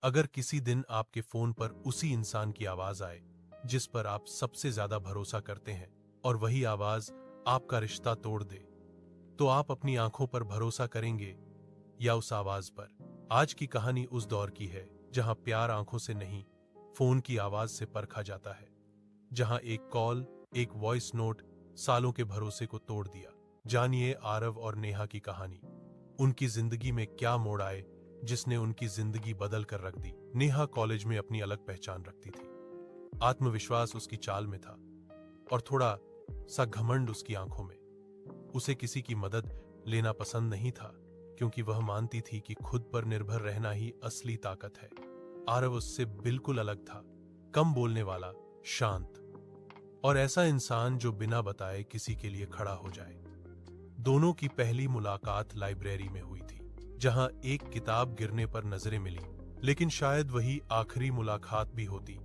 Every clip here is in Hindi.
अगर किसी दिन आपके फोन पर उसी इंसान की आवाज आए जिस पर आप सबसे ज्यादा भरोसा करते हैं और वही आवाज आपका रिश्ता तोड़ दे, तो आप अपनी आंखों पर भरोसा करेंगे या उस आवाज पर? आज की कहानी उस दौर की है जहां प्यार आंखों से नहीं, फोन की आवाज से परखा जाता है। जहां एक कॉल, एक वॉइस नोट सालों के भरोसे को तोड़ दिया। जानिए आरव और नेहा की कहानी। उनकी जिंदगी में क्या मोड़ आए जिसने उनकी जिंदगी बदल कर रख दी। नेहा कॉलेज में अपनी अलग पहचान रखती थी। आत्मविश्वास उसकी चाल में था और थोड़ा सा घमंड उसकी आंखों में। उसे किसी की मदद लेना पसंद नहीं था, क्योंकि वह मानती थी कि खुद पर निर्भर रहना ही असली ताकत है। आरव उससे बिल्कुल अलग था, कम बोलने वाला, शांत और ऐसा इंसान जो बिना बताए किसी के लिए खड़ा हो जाए। दोनों की पहली मुलाकात लाइब्रेरी में हुई थी, जहां एक किताब गिरने पर नजरें मिली, लेकिन शायद वही आखिरी मुलाकात भी होती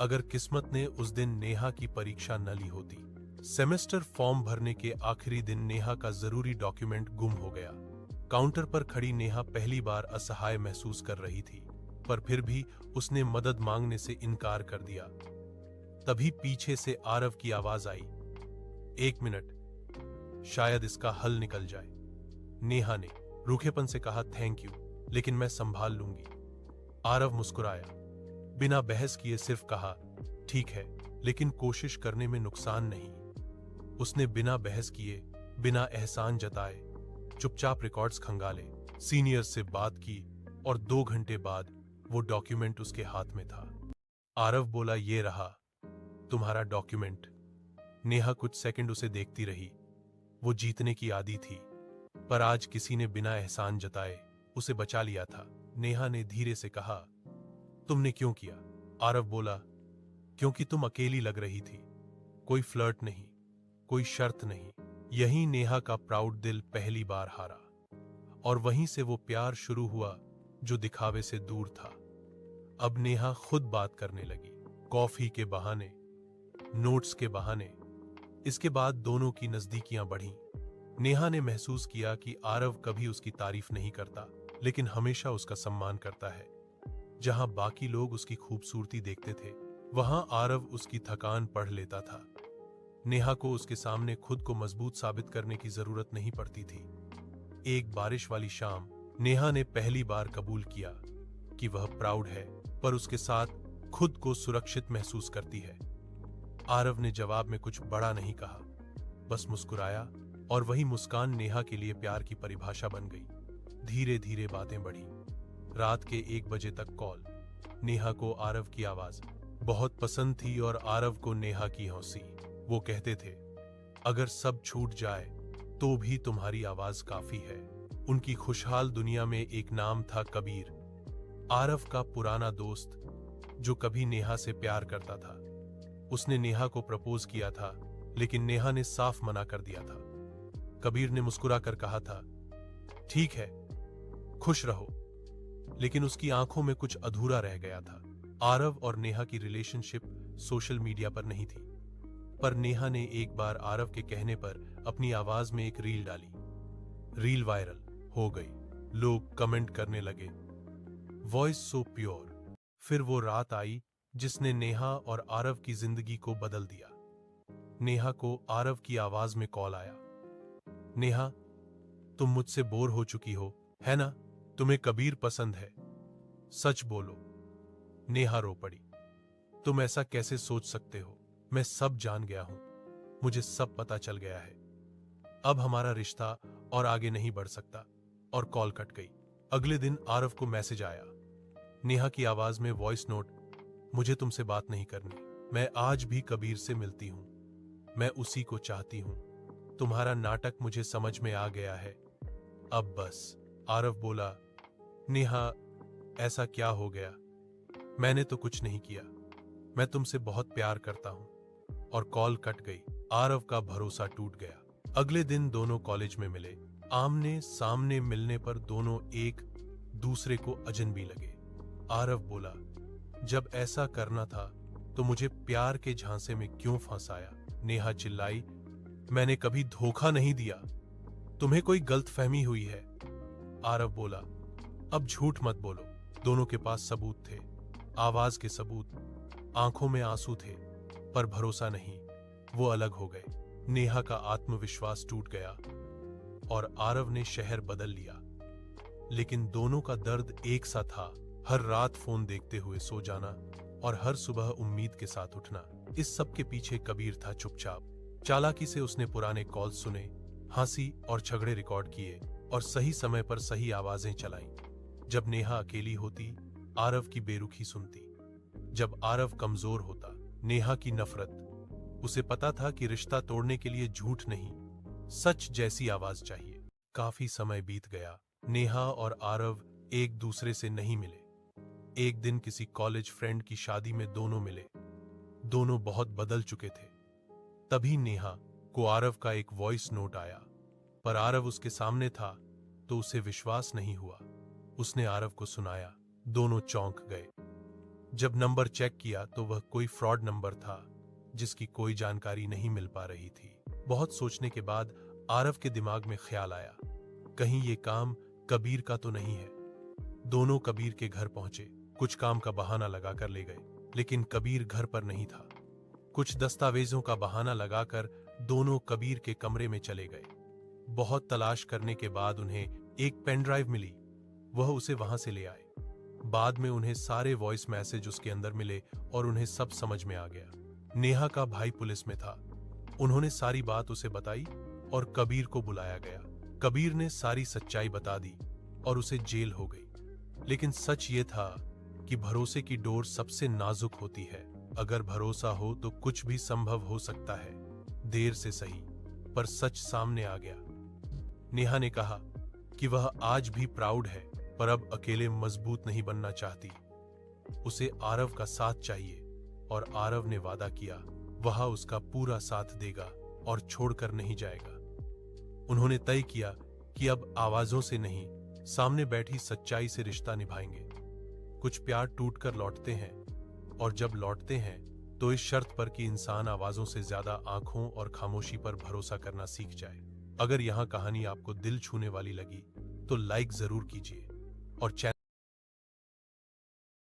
अगर किस्मत ने उस दिन नेहा की परीक्षा न ली होती। सेमेस्टर फॉर्म भरने के आखिरी दिन नेहा का जरूरी डॉक्यूमेंट गुम हो गया। काउंटर पर खड़ी नेहा पहली बार असहाय महसूस कर रही थी, पर फिर भी उसने मदद मांगने से इनकार कर दिया। तभी पीछे से आरव की आवाज आई, एक मिनट, शायद इसका हल निकल जाए। नेहा ने रूखेपन से कहा, थैंक यू, लेकिन मैं संभाल लूंगी। आरव मुस्कुराया, बिना बहस किए सिर्फ कहा, ठीक है, लेकिन कोशिश करने में नुकसान नहीं। उसने बिना बहस किए, बिना एहसान जताए, चुपचाप रिकॉर्ड्स खंगाले, सीनियर से बात की और 2 घंटे बाद वो डॉक्यूमेंट उसके हाथ में था। आरव बोला, ये रहा तुम्हारा डॉक्यूमेंट। नेहा कुछ सेकंड उसे देखती रही। वो जीतने की आदी थी, पर आज किसी ने बिना एहसान जताए उसे बचा लिया था। नेहा ने धीरे से कहा, तुमने क्यों किया? आरव बोला, क्योंकि तुम अकेली लग रही थी। कोई फ्लर्ट नहीं, कोई शर्त नहीं। यही नेहा का प्राउड दिल पहली बार हारा, और वहीं से वो प्यार शुरू हुआ जो दिखावे से दूर था। अब नेहा खुद बात करने लगी, कॉफी के बहाने, नोट्स के बहाने। इसके बाद दोनों की नजदीकियां बढ़ीं। नेहा ने महसूस किया कि आरव कभी उसकी तारीफ नहीं करता, लेकिन हमेशा उसका सम्मान करता है। जहां बाकी लोग उसकी खूबसूरती देखते थे, वहां आरव उसकी थकान पढ़ लेता था। नेहा को उसके सामने खुद को मजबूत साबित करने की जरूरत नहीं पड़ती थी। एक बारिश वाली शाम नेहा ने पहली बार कबूल किया कि वह प्राउड है, पर उसके साथ खुद को सुरक्षित महसूस करती है। आरव ने जवाब में कुछ बड़ा नहीं कहा, बस मुस्कुराया, और वही मुस्कान नेहा के लिए प्यार की परिभाषा बन गई। धीरे धीरे बातें बढ़ी। रात के 1 बजे तक कॉल। नेहा को आरव की आवाज बहुत पसंद थी और आरव को नेहा की हंसी। वो कहते थे, अगर सब छूट जाए तो भी तुम्हारी आवाज काफी है। उनकी खुशहाल दुनिया में एक नाम था, कबीर, आरव का पुराना दोस्त जो कभी नेहा से प्यार करता था। उसने नेहा को प्रपोज किया था, लेकिन नेहा ने साफ मना कर दिया था। कबीर ने मुस्कुराकर कहा था, ठीक है, खुश रहो, लेकिन उसकी आंखों में कुछ अधूरा रह गया था। आरव और नेहा की रिलेशनशिप सोशल मीडिया पर नहीं थी, पर नेहा ने एक बार आरव के कहने पर अपनी आवाज में एक रील डाली। रील वायरल हो गई, लोग कमेंट करने लगे, वॉइस सो प्योर। फिर वो रात आई जिसने नेहा और आरव की जिंदगी को बदल दिया। नेहा को आरव की आवाज में कॉल आया, नेहा, तुम मुझसे बोर हो चुकी हो, है ना? तुम्हें कबीर पसंद है, सच बोलो। नेहा रो पड़ी, तुम ऐसा कैसे सोच सकते हो? मैं सब जान गया हूं, मुझे सब पता चल गया है। अब हमारा रिश्ता और आगे नहीं बढ़ सकता। और कॉल कट गई। अगले दिन आरव को मैसेज आया, नेहा की आवाज में वॉइस नोट, मुझे तुमसे बात नहीं करनी। मैं आज भी कबीर से मिलती हूं, मैं उसी को चाहती हूं। तुम्हारा नाटक मुझे समझ में आ गया है, अब बस। आरव बोला, नेहा, ऐसा क्या हो गया? मैंने तो कुछ नहीं किया, मैं तुमसे बहुत प्यार करता हूं। और कॉल कट गई। आरव का भरोसा टूट गया। अगले दिन दोनों कॉलेज में मिले। आमने सामने मिलने पर दोनों एक दूसरे को अजनबी लगे। आरव बोला, जब ऐसा करना था तो मुझे प्यार के झांसे में क्यों फंसाया? नेहा चिल्लाई, मैंने कभी धोखा नहीं दिया, तुम्हें कोई गलतफहमी हुई है। आरव बोला, अब झूठ मत बोलो, दोनों के पास सबूत थे, आवाज के सबूत, आंखों में आंसू थे, पर भरोसा नहीं। वो अलग हो गए। नेहा का आत्मविश्वास टूट गया और आरव ने शहर बदल लिया। लेकिन दोनों का दर्द एक सा था, हर रात फोन देखते हुए सो जाना और हर सुबह उम्मीद के साथ उठना। इस सब के पीछे कबीर था, चुपचाप। चालाकी से उसने पुराने कॉल सुने, हंसी और झगड़े रिकॉर्ड किए और सही समय पर सही आवाजें चलाईं। जब नेहा अकेली होती, आरव की बेरुखी सुनती। जब आरव कमजोर होता, नेहा की नफरत। उसे पता था कि रिश्ता तोड़ने के लिए झूठ नहीं, सच जैसी आवाज चाहिए। काफी समय बीत गया। नेहा और आरव एक दूसरे से नहीं मिले। एक दिन किसी कॉलेज फ्रेंड की शादी में दोनों मिले। दोनों बहुत बदल चुके थे। तभी नेहा को आरव का एक वॉइस नोट आया, पर आरव उसके सामने था तो उसे विश्वास नहीं हुआ। उसने आरव को सुनाया। दोनों चौंक गए। जब नंबर चेक किया तो वह कोई फ्रॉड नंबर था जिसकी कोई जानकारी नहीं मिल पा रही थी। बहुत सोचने के बाद आरव के दिमाग में ख्याल आया, कहीं ये काम कबीर का तो नहीं है। दोनों कबीर के घर पहुंचे। कुछ काम का बहाना लगाकर ले गए, लेकिन कबीर घर पर नहीं था। कुछ दस्तावेजों का बहाना लगाकर दोनों कबीर के कमरे में चले गए। बहुत तलाश करने के बाद उन्हें एक पेन ड्राइव मिली। वह उसे वहां से ले आए। बाद में उन्हें सारे वॉइस मैसेज उसके अंदर मिले और उन्हें सब समझ में आ गया। नेहा का भाई पुलिस में था। उन्होंने सारी बात उसे बताई और कबीर को बुलाया गया। कबीर ने सारी सच्चाई बता दी और उसे जेल हो गई। लेकिन सच ये था कि भरोसे की डोर सबसे नाजुक होती है। अगर भरोसा हो तो कुछ भी संभव हो सकता है। देर से सही, पर सच सामने आ गया। नेहा ने कहा कि वह आज भी प्राउड है, पर अब अकेले मजबूत नहीं बनना चाहती। उसे आरव का साथ चाहिए और आरव ने वादा किया वह उसका पूरा साथ देगा और छोड़कर नहीं जाएगा। उन्होंने तय किया कि अब आवाजों से नहीं, सामने बैठी सच्चाई से रिश्ता निभाएंगे। कुछ प्यार टूटकर लौटते हैं, और जब लौटते हैं तो इस शर्त पर कि इंसान आवाजों से ज्यादा आंखों और खामोशी पर भरोसा करना सीख जाए। अगर यहां कहानी आपको दिल छूने वाली लगी तो लाइक जरूर कीजिए और चैनल